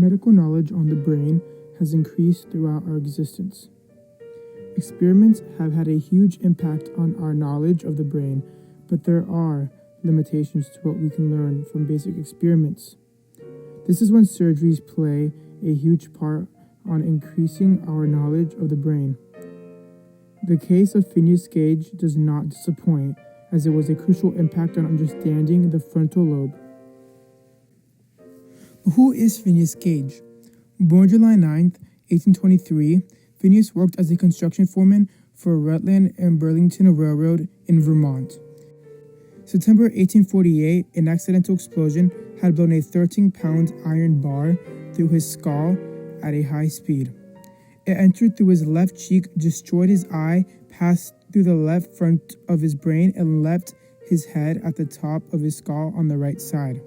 medical knowledge on the brain has increased throughout our existence. Experiments have had a huge impact on our knowledge of the brain, but there are limitations to what we can learn from basic experiments. This is when surgeries play a huge part on increasing our knowledge of the brain. The case of Phineas Gage does not disappoint, as it was a crucial impact on understanding the frontal lobe. But who is Phineas Gage? Born July 9, 1823, Phineas worked as a construction foreman for Rutland and Burlington Railroad in Vermont. September 1848, an accidental explosion had blown a 13-pound iron bar through his skull at a high speed. It entered through his left cheek, destroyed his eye, passed through the left front of his brain, and left his head at the top of his skull on the right side.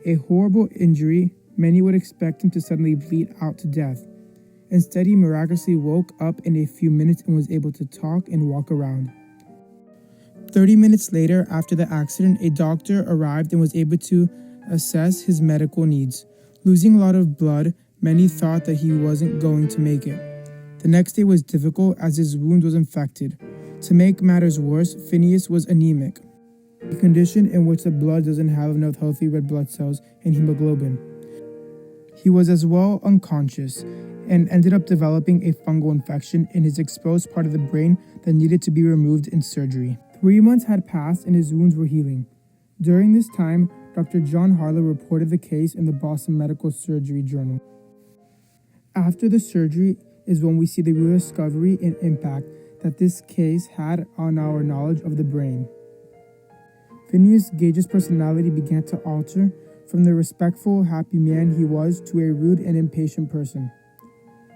A horrible injury. Many would expect him to suddenly bleed out to death. Instead, he miraculously woke up in a few minutes and was able to talk and walk around. 30 minutes later, after the accident, a doctor arrived and was able to assess his medical needs. Losing a lot of blood, many thought that he wasn't going to make it. The next day was difficult as his wound was infected. To make matters worse, Phineas was anemic, a condition in which the blood doesn't have enough healthy red blood cells and hemoglobin. He was as well unconscious and ended up developing a fungal infection in his exposed part of the brain that needed to be removed in surgery. 3 months had passed and his wounds were healing. During this time, Dr. John Harlow reported the case in the Boston Medical Surgery Journal. After the surgery is when we see the real discovery and impact that this case had on our knowledge of the brain. Phineas Gage's personality began to alter from the respectful, happy man he was to a rude and impatient person.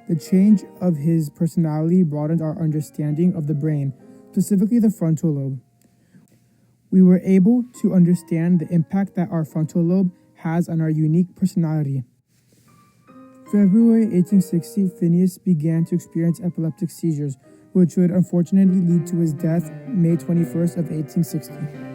The change of his personality broadened our understanding of the brain, specifically the frontal lobe. We were able to understand the impact that our frontal lobe has on our unique personality. February 1860, Phineas began to experience epileptic seizures, which would unfortunately lead to his death May 21st of 1860.